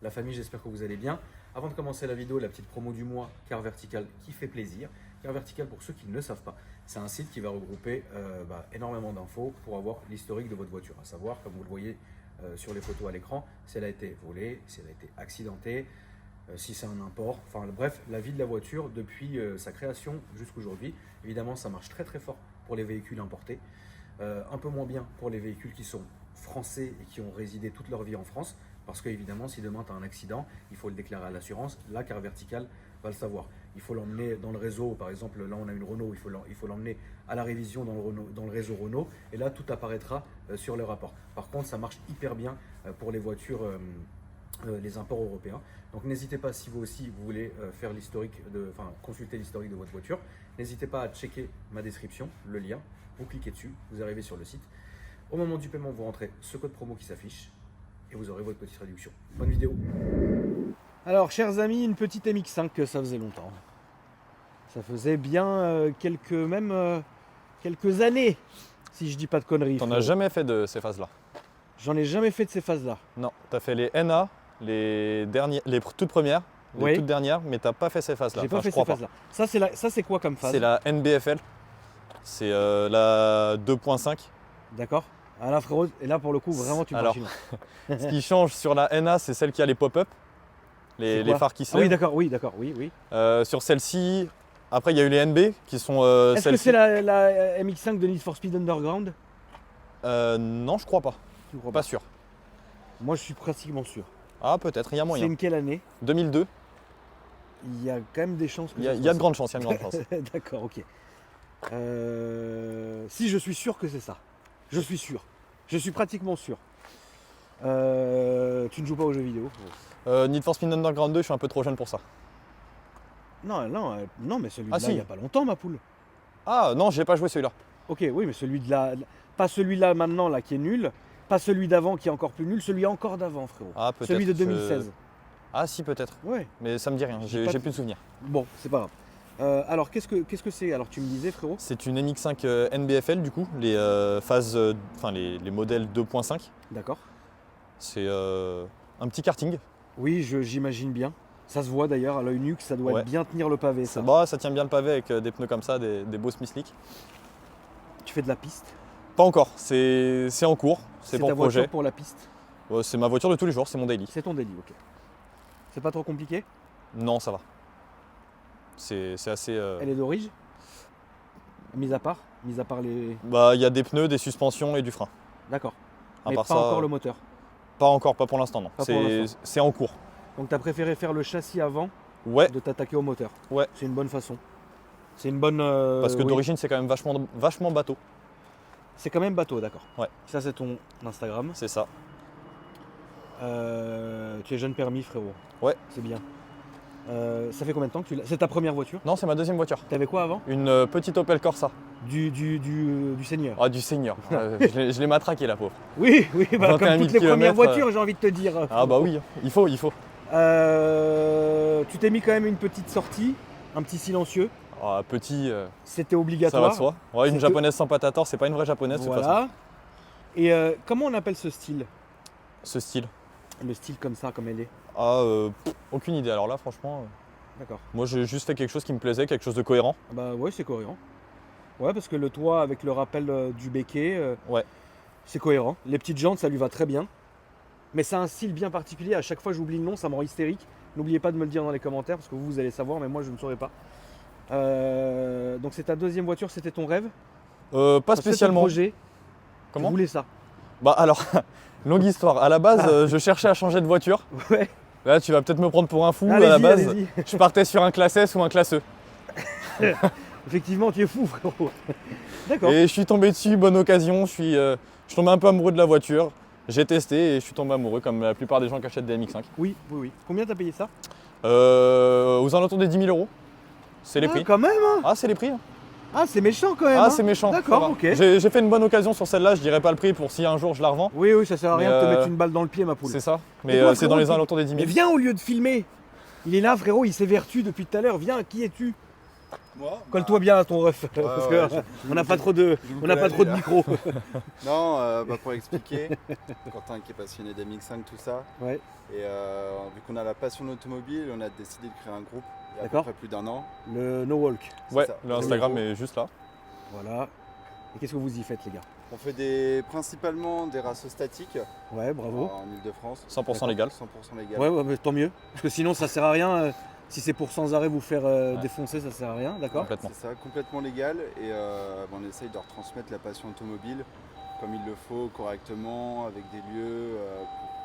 la famille, j'espère que vous allez bien. Avant de commencer la vidéo, la petite promo du mois, Car Vertical qui fait plaisir. Car Vertical, pour ceux qui ne le savent pas, c'est un site qui va regrouper énormément d'infos pour avoir l'historique de votre voiture. À savoir, comme vous le voyez sur les photos à l'écran, si elle a été volée, si elle a été accidentée, si c'est un import, enfin bref, la vie de la voiture depuis sa création jusqu'aujourd'hui. Évidemment, ça marche très très fort pour les véhicules importés, un peu moins bien pour les véhicules qui sont français et qui ont résidé toute leur vie en France, parce qu'évidemment, si demain tu as un accident, il faut le déclarer à l'assurance. La Car Vertical va le savoir. Il faut l'emmener dans le réseau, par exemple, là on a une Renault, il faut l'emmener à la révision dans le réseau Renault, et là tout apparaîtra sur le rapport. Par contre, ça marche hyper bien pour les voitures, les imports européens. Donc n'hésitez pas, si vous aussi vous voulez faire consulter l'historique de votre voiture, n'hésitez pas à checker ma description, le lien, vous cliquez dessus, vous arrivez sur le site. Au moment du paiement, vous rentrez ce code promo qui s'affiche et vous aurez votre petite réduction. Bonne vidéo. Alors, chers amis, une petite MX5, ça faisait longtemps. Ça faisait bien quelques années, si je dis pas de conneries. T'en as jamais fait de ces phases-là? J'en ai jamais fait de ces phases-là. Non, t'as fait les NA, les toutes premières, les toutes dernières, mais t'as pas fait ces phases-là. J'ai pas fait ces phases-là. Ça, c'est quoi comme phase? C'est la NBFL. C'est la 2.5. D'accord. Ah là, frérot, et là pour le coup, vraiment, tu me Alors, ce qui change sur la NA, c'est celle qui a les pop-up, les phares qui se lèvent. Oui, d'accord, oui. Sur celle-ci, après, il y a eu les NB qui sont Est-ce que c'est la MX5 de Need for Speed Underground? Non, je crois pas. Tu crois pas sûr. Moi, je suis pratiquement sûr. Ah, peut-être, il y a moyen. C'est une quelle année? 2002. Il y a quand même des chances que il y a de grandes chances, D'accord, ok. Si, je suis sûr que c'est ça. Je suis sûr. Je suis pratiquement sûr. Tu ne joues pas aux jeux vidéo? Need for Speed Underground 2, je suis un peu trop jeune pour ça. Non, mais celui-là, si. il n'y a pas longtemps, ma poule. Ah non, j'ai pas joué celui-là. Ok, oui, mais celui de là, pas celui-là maintenant, là, qui est nul, pas celui d'avant qui est encore plus nul, celui encore d'avant, frérot. Ah, peut-être. Celui de 2016. Ah si, peut-être. Ouais. Mais ça me dit rien, j'ai plus de souvenirs. Bon, c'est pas grave. Alors, qu'est-ce que c'est? Alors, tu me disais, frérot? C'est une MX5 NBFL, du coup, les phases, les modèles 2.5. D'accord. C'est un petit karting. Oui, j'imagine bien. Ça se voit d'ailleurs à l'œil nu que ça doit bien tenir le pavé. Ça tient bien le pavé avec des pneus comme ça, des beaux Smitlik. Tu fais de la piste? Pas encore, c'est en cours, c'est pour ta projet. voiture pour la piste? C'est ma voiture de tous les jours, c'est mon daily. C'est ton daily, ok. C'est pas trop compliqué? Non, ça va. C'est assez... Elle est d'origine? Mis à part les... Bah, il y a des pneus, des suspensions et du frein. D'accord. Mais pas encore le moteur? Pas encore, pas pour l'instant, non. C'est en cours. Donc tu as préféré faire le châssis avant de t'attaquer au moteur? Ouais. C'est une bonne façon. C'est une bonne... Parce que d'origine, c'est quand même vachement bateau. C'est quand même bateau, d'accord. Ouais. Ça, c'est ton Instagram. C'est ça. Tu es jeune permis, frérot. Ouais. C'est bien. Ça fait combien de temps que tu l'as? C'est ta première voiture? Non, c'est ma deuxième voiture. T'avais quoi avant? Une petite Opel Corsa. Du Seigneur. Ah, du Seigneur. Je l'ai matraqué, la pauvre. Oui, bah, comme toutes les premières voitures, j'ai envie de te dire. Ah bah oui, il faut. Tu t'es mis quand même une petite sortie, un petit silencieux. Ah, petit. C'était obligatoire. Ça va de soi. Ouais, une japonaise sans patator, c'est pas une vraie japonaise de toute façon. Et comment on appelle ce style? Ce style? Le style comme ça, comme elle est? Ah, aucune idée. Alors là, franchement. D'accord. Moi, j'ai juste fait quelque chose qui me plaisait, quelque chose de cohérent. Bah ouais, c'est cohérent. Ouais, parce que le toit avec le rappel du béquet, c'est cohérent. Les petites jantes, ça lui va très bien. Mais c'est un style bien particulier. À chaque fois, j'oublie le nom, ça me rend hystérique. N'oubliez pas de me le dire dans les commentaires, parce que vous allez savoir, mais moi, je ne saurais pas. Donc c'est ta deuxième voiture, c'était ton rêve? Pas spécialement. Ton projet? Comment? Tu voulais ça? Bah alors, longue histoire. À la base, je cherchais à changer de voiture. Ouais. Là, tu vas peut-être me prendre pour un fou. À la base, je partais sur un classe S ou un classe E. Effectivement, tu es fou, frérot. D'accord. Et je suis tombé dessus, bonne occasion. Je suis tombé un peu amoureux de la voiture. J'ai testé et je suis tombé amoureux, comme la plupart des gens qui achètent des MX5. Oui. Combien t'as payé ça? Aux alentours des 10 000 €. C'est les prix. Quand même, hein. Ah, c'est les prix. Ah, c'est méchant quand même. Ah, c'est méchant. D'accord, ok. J'ai fait une bonne occasion sur celle-là. Je dirais pas le prix pour si un jour je la revends. Oui, ça sert à rien de te mettre une balle dans le pied, ma poule. C'est ça. Mais toi, c'est dans les alentours des 10 000. Mais viens au lieu de filmer. Il est là, frérot, il s'évertue depuis tout à l'heure. Viens, qui es-tu? Moi Colle-toi bien à ton ref, parce ouais, qu'on n'a pas trop de, vous on n'a pas trop de là. micro. Non, pour expliquer, Quentin qui est passionné d'MX5, tout ça, Ouais, et vu qu'on a la passion de l'automobile, on a décidé de créer un groupe il y a à peu D'accord. près plus d'un an. le no walk. C'est Ouais, ça. l'Instagram est juste là. Voilà. Et qu'est-ce que vous y faites, les gars? On fait principalement des races statiques Ouais, bravo. en Ile-de-France. 100% légal. 100% légal. Ouais, mais tant mieux. Parce que sinon, ça sert à rien. Si c'est pour sans arrêt vous faire défoncer, ça sert à rien, d'accord? Complètement. C'est ça, complètement légal. Et on essaye de retransmettre la passion automobile comme il le faut, correctement, avec des lieux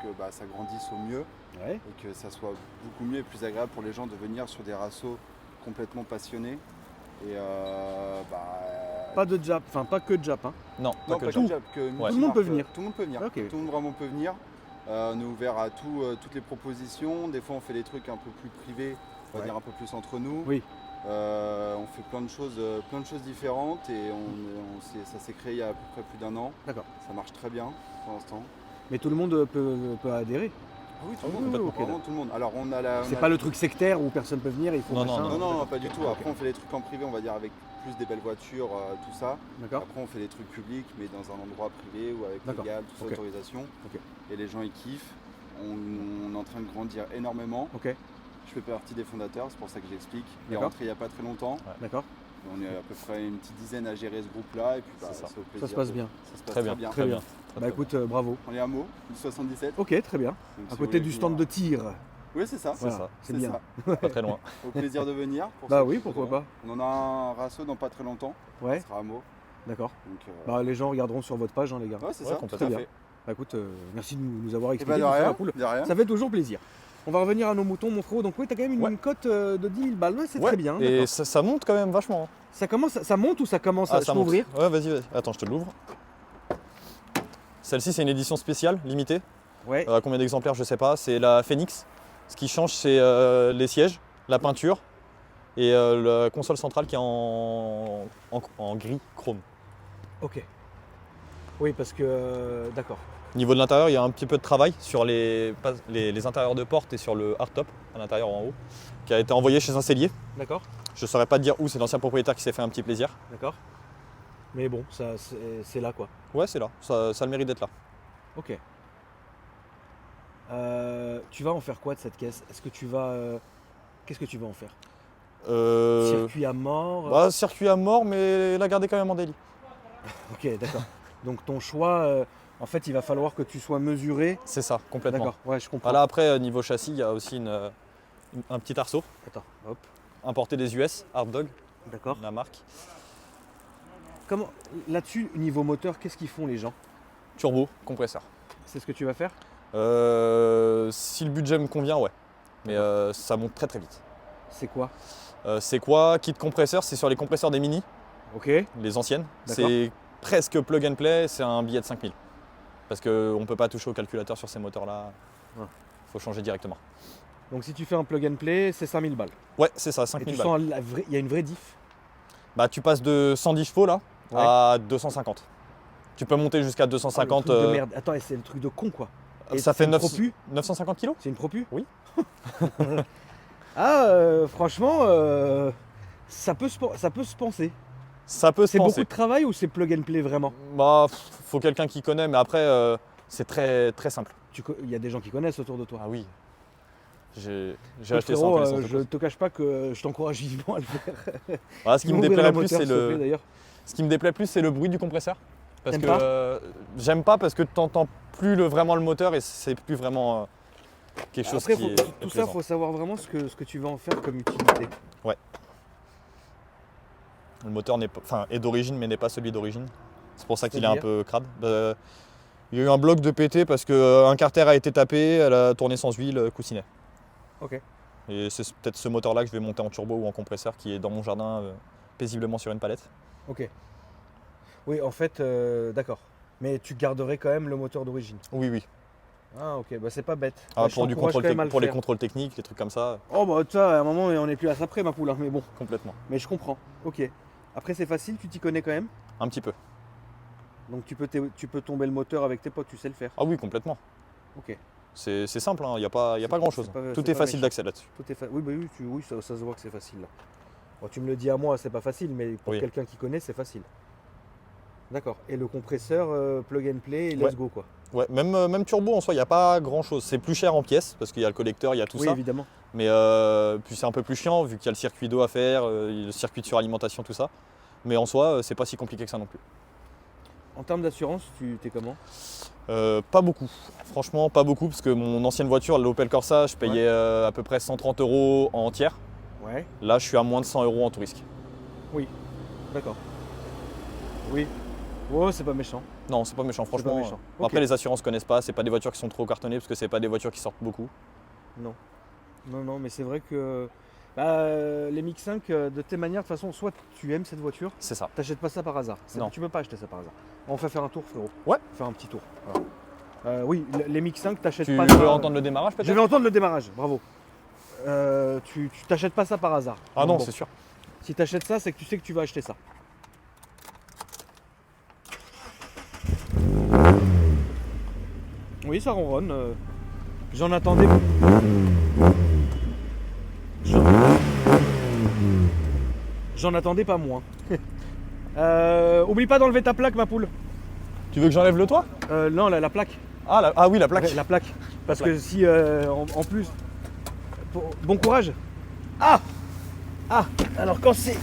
pour que ça grandisse au mieux Ouais. et que ça soit beaucoup mieux et plus agréable pour les gens de venir sur des rassos complètement passionnés. Et Pas de Jap, enfin pas que de Jap, hein. Non, non, pas pas que que Jap. Jap, que Ouais. Tout le monde peut venir. Tout le monde peut venir. Ok. Tout le monde vraiment peut venir. On est ouvert à toutes les propositions. Des fois, on fait des trucs un peu plus privés, on va Ouais. dire un peu plus entre nous. Oui. On fait plein de choses différentes et ça s'est créé il y a à peu près plus d'un an. D'accord. Ça marche très bien pour l'instant. Mais tout le monde peut adhérer. Ah oui, tout Ah le oui, monde, oui, ok, vraiment tout le monde. Alors on a la. C'est pas le truc sectaire où personne peut venir, il faut Non, machin. non, Non, pas du tout. Après, on fait des trucs en privé, on va dire avec plus des belles voitures, tout ça. D'accord. Après, on fait des trucs publics, mais dans un endroit privé ou avec D'accord. légal, toute Ok. autorisation. Ok. Et les gens ils kiffent. On est en train de grandir énormément. Ok, Je fais partie des fondateurs, c'est pour ça que j'explique. Il est D'accord. rentré il n'y a pas très longtemps. d'accord. On est à peu près une petite dizaine à gérer ce groupe-là. Et puis C'est ça. c'est au Ça plaisir se passe de- bien. Ça se passe Très bien. bien. Très bien. Très, Bah très écoute, bravo. On est à Meaux, du 77. Ok, très bien. Donc, À si côté vous du voulez stand de venir- tir. Oui, c'est ça. Voilà, ça. c'est bien. ça. Pas très loin. Au plaisir de venir. pour Bah ceux oui, qui pourquoi voudront. pas. On en a un rasso dans pas très longtemps. Ouais, Ça sera à Meaux. d'accord. Donc, Bah les gens regarderont sur votre page, hein, les gars. ouais, c'est Ouais, ça. complètement. tout à Très fait. Bah écoute, merci de nous avoir Et expliqué. de tout ça, rien. la poule. De rien. Ça fait toujours plaisir. On va revenir à nos moutons, mon frérot. Donc oui, t'as quand même une Ouais. cote de 10 000 balles. Ouais, c'est Ouais, très bien. et d'accord. ça monte quand même vachement. Ça commence, ça monte ou ça commence à ça je peux monte. ouvrir? Ouais, vas-y. Attends, je te l'ouvre. Celle-ci, c'est une édition spéciale, limitée. Ouais. Combien d'exemplaires, je sais pas. C'est la Phoenix. Ce qui change, c'est les sièges, la peinture et la console centrale qui est en gris chrome. Ok. Oui, parce que d'accord. Au niveau de l'intérieur, il y a un petit peu de travail sur les intérieurs de porte et sur le hardtop, à l'intérieur en haut, qui a été envoyé chez un sellier. D'accord. Je ne saurais pas te dire où, c'est l'ancien propriétaire qui s'est fait un petit plaisir. D'accord. Mais bon, ça c'est là quoi. Ouais, c'est là, ça a le mérite d'être là. Ok. Tu vas en faire quoi de cette caisse? Est-ce que tu vas. Qu'est-ce que tu vas en faire? Circuit à mort? Bah, circuit à mort, mais la garder quand même en daily. Ok, d'accord. Donc ton choix, en fait, il va falloir que tu sois mesuré. C'est ça, complètement. D'accord, ouais, je comprends. Voilà, après, niveau châssis, il y a aussi un petit arceau Attends, hop, importé des US, Hard Dog, d'accord. la marque. Comment, là-dessus, niveau moteur, qu'est-ce qu'ils font les gens? Turbo, compresseur. C'est ce que tu vas faire? Si le budget me convient, ouais. Mais ça monte très très vite. C'est quoi? C'est quoi? Kit compresseur, c'est sur les compresseurs des Mini, Ok, les anciennes. D'accord. C'est presque plug and play, c'est un billet de 5000. Parce qu'on ne peut pas toucher au calculateur sur ces moteurs-là. Ouais. Faut changer directement. donc si tu fais un plug and play, c'est 5000 balles. Ouais, c'est ça, Et 5000 tu balles. sens il y a une vraie diff. Bah, tu passes de 110 chevaux là Ouais. à 250. Tu peux monter jusqu'à Ah, le 250. truc de merde. Attends, et c'est le truc de con quoi. Et ça c'est fait une propu 950 kilos. C'est une propu? Oui. Ah, franchement, ça peut se penser. Ça peut se C'est beaucoup penser. de travail ou c'est plug and play vraiment? Bah, faut quelqu'un qui connaît, mais après, c'est très très simple. Il y a des gens qui connaissent autour de toi. Ah oui. J'ai Écoute, acheté ça en frérot, connaissance de je cause. te cache pas que je t'encourage vivement à le faire. Voilà, ce qui me Ouvrir déplaît le le plus, moteur, c'est s'il te plaît, le. d'ailleurs. Ce qui me déplaît plus, c'est le bruit du compresseur. Parce T'aimes que pas j'aime pas parce que tu n'entends plus vraiment le moteur et c'est plus vraiment quelque chose Après, qui est tout ça, il plaisant. faut savoir vraiment ce que tu vas en faire comme utilité. Le moteur est d'origine mais n'est pas celui d'origine. C'est pour ça qu'il est un C'est-à-dire peu crade. Il y a eu un bloc de pété parce qu'un carter a été tapé, elle a tourné sans huile, coussinet. Ok. Et c'est peut-être ce moteur-là que je vais monter en turbo ou en compresseur qui est dans mon jardin paisiblement sur une palette. Ok. Oui, en fait, d'accord. Mais tu garderais quand même le moteur d'origine. Oui, oui. Ah, ok, bah c'est pas bête. Ah, Bah, je pour t'encourage quand même à le pour les faire. contrôles techniques, les trucs comme ça, Oh, bah, tu vois, à un moment, on n'est plus à ça près, ma poule, hein, mais bon. complètement. Mais je comprends. Ok. Après, c'est facile, tu t'y connais quand même. Un petit peu. Donc, tu peux tomber le moteur avec tes potes, tu sais le faire. Ah oui, complètement. Ok. C'est simple, il n'y a pas grand-chose. c'est pas Tout est facile méchant. d'accès là-dessus. Oui, bah oui, oui, ça se voit que c'est facile là. Bon, tu me le dis à moi, c'est pas facile, mais pour Oui. quelqu'un qui connaît, c'est facile. D'accord. Et le compresseur, plug and play, et Ouais. let's go quoi. Ouais, même turbo en soi, il n'y a pas grand chose. C'est plus cher en pièces parce qu'il y a le collecteur, il y a tout Oui, ça. évidemment. Mais puis c'est un peu plus chiant vu qu'il y a le circuit d'eau à faire, le circuit de suralimentation, tout ça. Mais en soi, c'est pas si compliqué que ça non plus. En termes d'assurance, tu t'es comment? Pas beaucoup. Franchement, pas beaucoup parce que mon ancienne voiture, l'Opel Corsa, je payais à peu près 130 € en entière. Ouais. Là, je suis à moins de 100 € en tout risque. D'accord. Oui. Oh, c'est pas méchant. Non, c'est pas méchant, C'est pas franchement. méchant. Bon, Ok. après, les assurances connaissent pas, c'est pas des voitures qui sont trop cartonnées parce que c'est pas des voitures qui sortent beaucoup. Non. Non, mais c'est vrai que les MX-5, de tes manières, de toute façon, soit tu aimes cette voiture, C'est ça. t'achètes pas ça par hasard. Non. Tu peux pas acheter ça par hasard. On va faire un tour, frérot. Ouais. On va faire un petit tour. Alors. Oui, les MX-5, t'achètes Tu pas veux ça. entendre le démarrage Je peut-être? vais entendre le démarrage, bravo. Tu t'achètes pas ça par hasard. Ah Donc non, bon, c'est sûr. si t'achètes ça, c'est que tu sais que tu vas acheter ça. Oui, ça ronronne. J'en attendais. J'en attendais pas moins. Oublie pas d'enlever ta plaque, ma poule. Tu veux que j'enlève le toit? Non, la plaque. Ah oui, la plaque. Ouais, la plaque. Parce La plaque. que si, en plus. Bon courage. Ah. Alors quand c'est.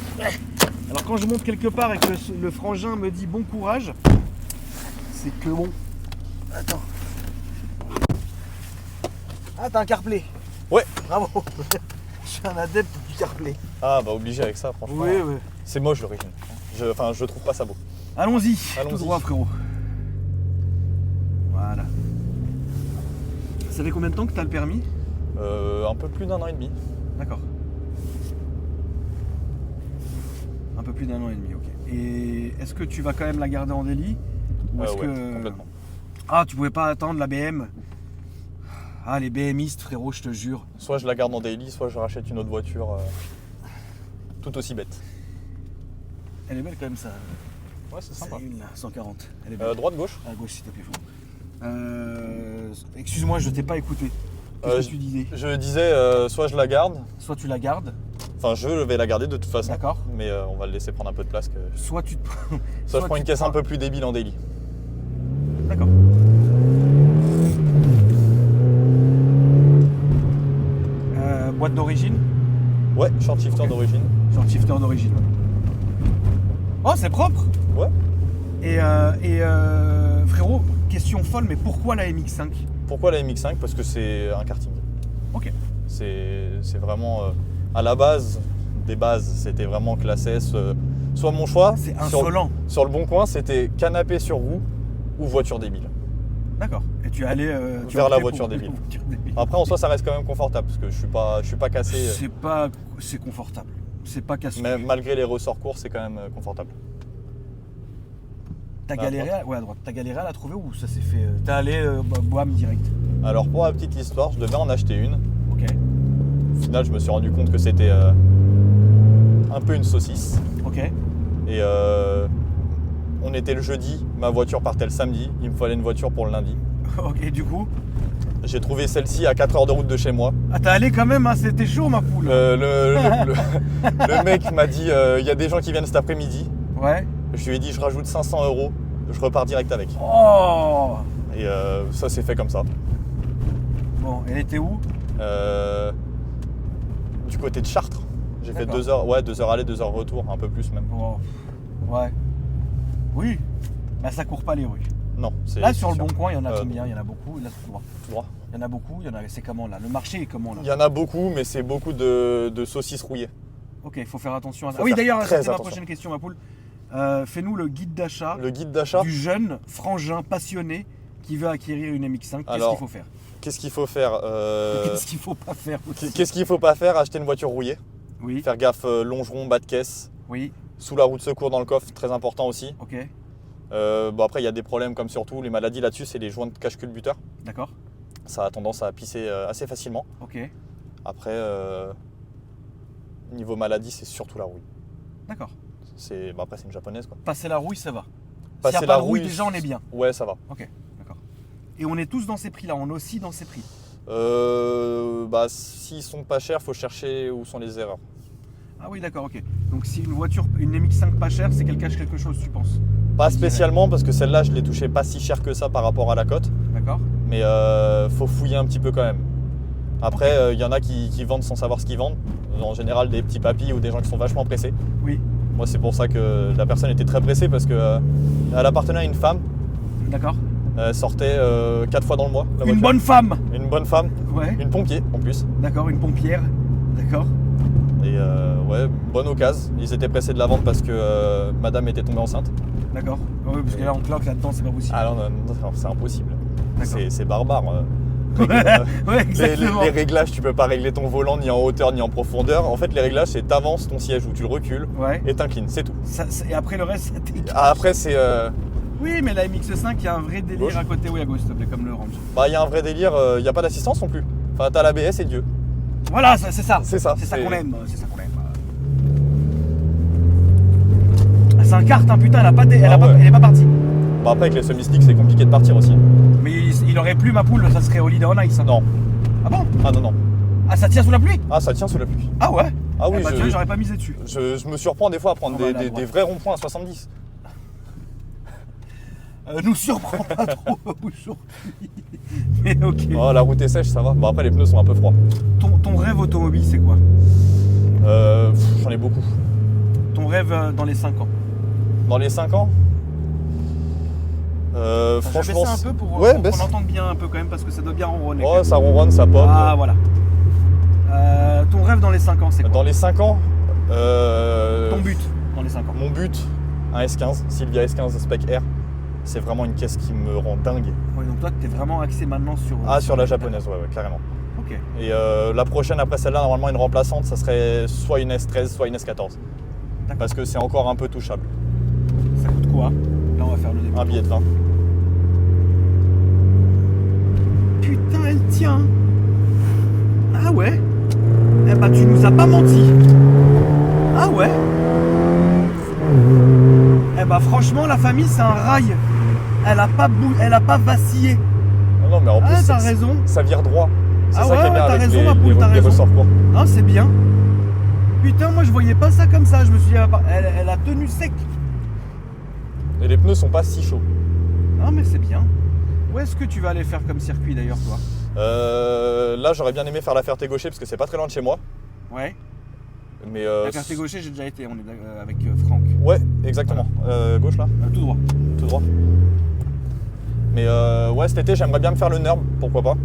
Alors quand je monte quelque part et que le frangin me dit bon courage, c'est que bon. Attends. Ah, t'as un CarPlay. Ouais. Bravo. Je suis un adepte du CarPlay. Ah bah obligé avec ça, franchement. Oui. C'est moche l'origine. Je trouve pas ça beau. Allons-y. Allons-y. Tout droit, frérot. Voilà. Ça fait combien de temps que t'as le permis? Un peu plus d'1 an et demi. D'accord. Un peu plus d'1 an et demi, ok. Et est-ce que tu vas quand même la garder en délit? Ou est-ce Ouais, que... complètement. Ah, tu pouvais pas attendre la BM? Ah, les BMistes, frérot, je te jure. Soit je la garde en daily, soit je rachète une autre voiture tout aussi bête. Elle est belle quand même, ça. Ouais, c'est C'est sympa. une, là, 140. Elle est belle. Droite, gauche? À gauche, s'il te plaît, frérot. Excuse-moi, je t'ai pas écouté. Qu'est-ce que tu disais? Je disais, soit je la garde, Soit tu la gardes, enfin je vais la garder de toute façon, d'accord? mais on va le laisser prendre un peu de place. Soit tu te... Soit je prends tu une te caisse un prends- peu plus débile en daily. D'accord. Boîte d'origine? Ouais, short shifter Ok. d'origine. Sur le shifter d'origine. Oh, c'est propre! Ouais. Et frérot, question folle, mais pourquoi la MX5? Pourquoi la MX5? Parce que c'est un karting. Ok. C'est vraiment à la base des bases, c'était vraiment classe S. Soit mon choix, C'est sur, insolent. sur le bon coin, c'était canapé sur roue ou voiture débile. D'accord. Et tu es allé Vers la optais voiture pour- débile. voiture débile. Après en soi ça reste quand même confortable parce que je suis pas cassé. C'est confortable. C'est pas casse. Mais malgré les ressorts courts, c'est quand même confortable. T'as À galéré, ouais, à droite. T'as galéré à la trouver ou ça s'est fait? T'es allé boam direct. Alors pour la petite histoire, je devais en acheter une. Ok. Au final, je me suis rendu compte que c'était un peu une saucisse. Ok. Et on était le jeudi, ma voiture partait le samedi, il me fallait une voiture pour le lundi. Ok. Du coup. J'ai trouvé celle-ci à 4 heures de route de chez moi. Ah, t'es allé quand même, hein, c'était chaud, ma poule. Le mec m'a dit il y a des gens qui viennent cet après-midi. Ouais. Je lui ai dit je rajoute 500 €, je repars direct avec. Oh. Et ça s'est fait comme ça. Bon, elle était où? Du côté de Chartres. J'ai fait D'accord. 2 heures, ouais, 2 heures aller, 2 heures retour, un peu plus même. Oh. Ouais. Oui. Bah, ça court pas les rues. Non, c'est Là, sur le sûr. bon coin, il y en a combien? Il y en a beaucoup. Là, tout droit. Tout droit. Il y en a beaucoup. C'est comment là? Le marché est comment là? Il y en a beaucoup, mais c'est beaucoup de saucisses rouillées. Ok, il faut faire attention à ça. Faut Ah oui, faire d'ailleurs, très c'était ma attention. prochaine question, ma poule. Fais-nous le guide d'achat Le guide d'achat, du jeune frangin passionné qui veut acquérir une MX5. Qu'est-ce Alors, qu'il faut faire? qu'est-ce qu'il faut faire Qu'est-ce qu'il faut pas faire aussi? Qu'est-ce qu'il faut pas faire? Acheter une voiture rouillée. Oui, Faire gaffe, longeron, bas de caisse, oui, sous la roue de secours dans le coffre, très important aussi. ok, Bon après il y a des problèmes comme surtout les maladies là-dessus, c'est les joints de cache-culbuteur. d'accord, Ça a tendance à pisser assez facilement. ok, Après niveau maladie c'est surtout la rouille. d'accord. Après c'est une japonaise quoi. Passer la rouille, ça va. S'il Passer n'y a pas la de rouille, rouille, déjà, on est bien. Ouais ça va. Ok, d'accord. Et on est tous dans ces prix-là, on est aussi dans ces prix. S'ils sont pas chers, faut chercher où sont les erreurs. Ah oui, d'accord, ok. Donc si une voiture, une MX-5 pas chère, c'est qu'elle cache quelque chose, tu penses? Pas spécialement parce que celle-là, je l'ai touchée pas si cher que ça par rapport à la cote. D'accord. Mais faut fouiller un petit peu quand même. Après, il y en a qui vendent sans savoir ce qu'ils vendent. En général, des petits papis ou des gens qui sont vachement pressés. Oui. Moi, c'est pour ça que la personne était très pressée parce qu'elle appartenait à une femme. D'accord. Elle sortait 4 fois dans le mois. La Une voiture. bonne femme. Une bonne femme. Ouais. Une pompier en plus. D'accord, une pompière. D'accord. Et ouais, bonne occasion. Ils étaient pressés de la vendre parce que madame était tombée enceinte. D'accord. Oui, parce que là, on cloque là-dedans, c'est pas possible. Ah non, non, c'est impossible. D'accord. C'est barbare. Ouais, exactement. Les réglages, tu peux pas régler ton volant ni en hauteur ni en profondeur. En fait, les réglages, c'est t'avances ton siège ou tu le recules Ouais. et t'inclines, c'est tout. Et après le reste, ça t'écarte. Après, c'est. Oui, mais la MX-5, il y a un vrai délire Gauche. à côté. Oui, à gauche, s'il te plaît, comme le range. Bah, il y a un vrai délire, il n'y a pas d'assistance non plus. Enfin, t'as l'ABS et Dieu. Voilà, c'est ça. C'est ça. C'est ça qu'on aime. C'est ça qu'on aime. Ah, c'est un kart, hein, putain, elle est pas partie. Bah, après, avec les semi-sticks, c'est compliqué de partir aussi. Mais il aurait plu ma poule, ça serait Holiday on Ice. Hein. Non. Ah bon? Ah non, non. Ah, ça tient sous la pluie? Ah, ça tient sous la pluie. Ah ouais? Ah oui, eh bah, tu vois, j'aurais pas misé dessus. je me surprends des fois à prendre On va aller à droite. des vrais ronds-points à 70. Nous surprend pas trop aujourd'hui. Mais ok. Oh, la route est sèche, ça va. Bon, après, les pneus sont un peu froids. Ton rêve automobile, c'est quoi? J'en ai beaucoup. Ton rêve dans les 5 ans? Dans les 5 ans Je franchement. vais baisser un peu pour ouais, qu'on baisse. entende bien un peu quand même parce que ça doit bien ronronner. Oh, ça ronronne, ça pop. Ah voilà. Ton rêve dans les 5 ans, c'est quoi? Dans les 5 ans, Ton but dans les 5 ans? mon but, un S15, Silvia S15 Spec R. C'est vraiment une caisse qui me rend dingue. Ouais, donc toi, t'es vraiment axé maintenant sur. Sur la japonaise, ouais, carrément. Ok. Et la prochaine après celle-là, normalement une remplaçante, ça serait soit une S13, soit une S14. D'accord. Parce que c'est encore un peu touchable. Ça coûte quoi? Là, on va faire le début. Un billet de 20. Putain, elle tient. Ah ouais? Eh bah, tu nous as pas menti. Ah ouais? Eh bah, franchement, la famille, c'est un rail. Elle a pas vacillé. Non, mais en plus, Ah, t'as raison. ça vire droit. C'est Ah ça ouais, qui est ouais, bien t'as avec raison, ma poule, t'as les raison. ressorts courts. Ah, c'est bien. Putain, moi, je voyais pas ça comme ça. Je me suis dit, elle a tenu sec. Et les pneus sont pas si chauds. Ah, mais c'est bien. Où est-ce que tu vas aller faire comme circuit d'ailleurs, toi? Là, j'aurais bien aimé faire la Ferté-Gaucher parce que c'est pas très loin de chez moi. Ouais. Mais La Ferté-Gaucher, j'ai déjà été. On est avec Franck. ouais, exactement. Gauche là, Tout droit. tout droit. Mais ouais, cet été, j'aimerais bien me faire le NURB, pourquoi pas.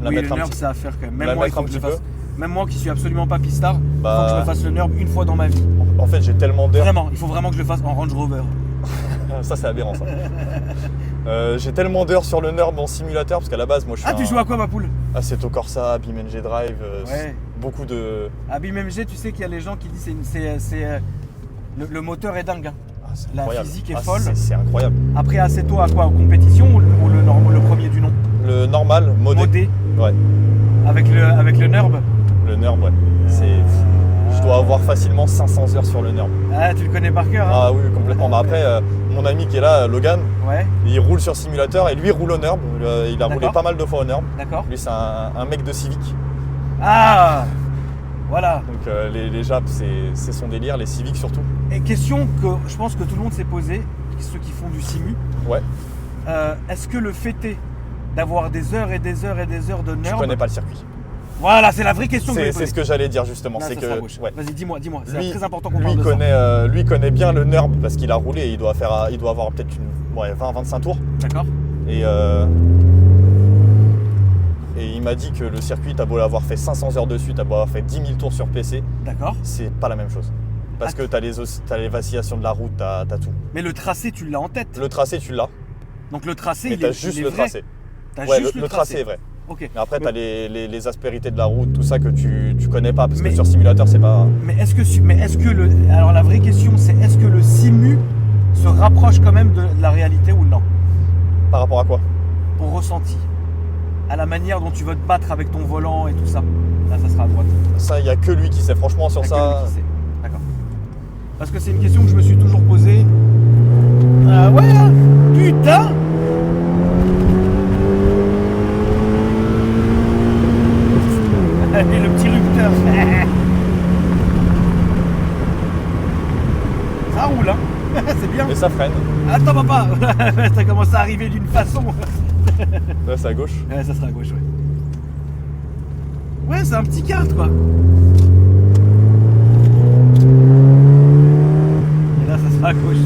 La Oui, mettre le un NURB, petit- c'est à faire quand même. la Même moi, il mettre faut un que je le petit fasse. Même moi qui suis absolument pas pistard, il faut Bah- que je me fasse le NURB une fois dans ma vie. En fait, j'ai tellement d'heures. Vraiment, il faut vraiment que je le fasse en Range Rover. Ça, c'est aberrant, ça. J'ai tellement d'heures sur le NURB en simulateur parce qu'à la base, moi, je suis. Ah, tu joues à quoi, ma poule? Assetto Corsa, BeamNG Drive, Ouais. beaucoup de. À BeamNG, tu sais qu'il y a les gens qui disent le moteur est dingue. Hein. Ah, c'est La incroyable. physique est Ah, folle. C'est incroyable. Après, Assetto à quoi? En compétition ou le premier du nom? Le normal, modé. Modé, Ouais. avec le NURB. Le NURB, ouais. Je dois avoir facilement 500 heures sur le NURB. Ah, tu le connais par cœur, hein? Ah oui, complètement. Mais après, mon ami qui est là, Logan, Ouais, il roule sur simulateur et lui il roule au NURB. Il a roulé D'accord. pas mal de fois au NURB. d'accord. Lui, c'est un mec de Civic. Ah, voilà. Donc les Japs, c'est son délire, les Civics surtout. Et question que je pense que tout le monde s'est posée, ceux qui font du simu. Ouais, Est-ce que le fait est d'avoir des heures et des heures et des heures de je NURB? connais pas le circuit. Voilà, c'est la vraie question que je vais C'est poser. ce que j'allais dire justement. Là, C'est ça sera que gauche. ouais. Vas-y, dis-moi. C'est Lui- très important qu'on lui parle de lui connaît bien le NURB parce qu'il a roulé et il doit avoir peut-être 20-25 tours. ça. D'accord. Et il m'a dit que le circuit, t'as beau avoir fait 500 heures dessus, t'as beau avoir fait 10 000 tours sur PC, D'accord. c'est pas la même chose. Parce Ah. que t'as les vacillations de la route, t'as tout. Mais le tracé, tu l'as en tête. Le tracé, tu l'as, Donc le tracé, mais il t'as est juste il est le vrai. tracé. T'as Ouais, juste le tracé est vrai. Ok. Mais après, t'as les aspérités de la route, tout ça que tu connais pas, parce Mais- que sur simulateur, c'est pas. Mais est-ce que le. Alors la vraie question, c'est est-ce que le simu se rapproche quand même de la réalité ou non? Par rapport à quoi? Au ressenti. À la manière dont tu vas te battre avec ton volant et tout ça. Là, ça sera à droite. Ça, il y a que lui qui sait. Franchement, sur Il y a ça. que lui qui sait. D'accord. Parce que c'est une question que je me suis toujours posée. Ah ouais, hein. Putain. Et le petit rupteur. C'est bien. Et ça freine. Attends papa, ça commence à arriver d'une façon. Là, c'est à gauche. Ouais, ça sera à gauche, ouais. Ouais, c'est un petit kart quoi. Et là, ça sera à gauche.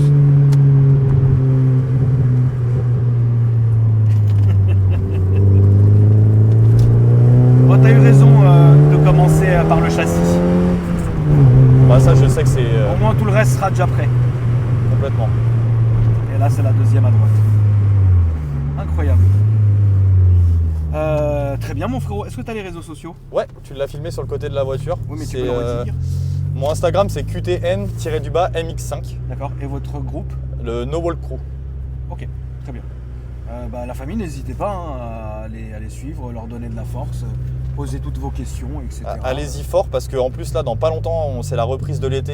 Bon, t'as eu raison de commencer par le châssis. Bah, ça, je sais que c'est Au moins, tout le reste sera déjà prêt. complètement. Et là, c'est la deuxième à droite. Incroyable. Très bien, mon frérot. Est-ce que tu as les réseaux sociaux? Ouais, tu l'as filmé sur le côté de la voiture. Oui, mais tu C'est, peux le redire. mon Instagram, c'est QTN-MX5, D'accord. Et votre groupe? le No Walk Crew. Ok, très bien. La famille, n'hésitez pas à les suivre, leur donner de la force, poser toutes vos questions, etc. Allez-y fort parce qu'en plus, là, dans pas longtemps, c'est la reprise de l'été.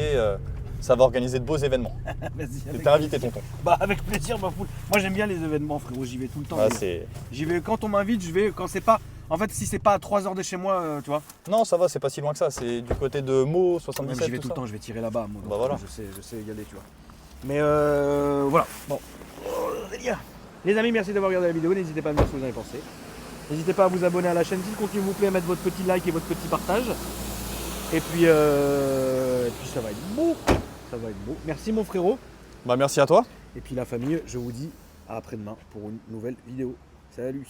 Ça va organiser de beaux événements. Vas-y, T'es invité, tonton. Bah, avec plaisir, ma poule. Moi, j'aime bien les événements, frérot. J'y vais tout le temps. Ah, c'est... J'y vais quand on m'invite, je vais quand c'est pas. En fait, si c'est pas à 3 heures de chez moi, tu vois. Non, ça va, c'est pas si loin que ça. C'est du côté de Meaux, Même 77, j'y vais tout tout le ça. temps, je vais tirer là-bas. Moi, donc, Bah, voilà. je sais y aller, tu vois. Mais voilà. Bon. Les amis, merci d'avoir regardé la vidéo. N'hésitez pas à me dire ce que vous en avez pensé. N'hésitez pas à vous abonner à la chaîne s'il vous plaît, à mettre votre petit like et votre petit partage. Et puis ça va être beau. Ça va être beau. Merci mon frérot. Bah, merci à toi. Et puis la famille, je vous dis à après-demain pour une nouvelle vidéo. Salut.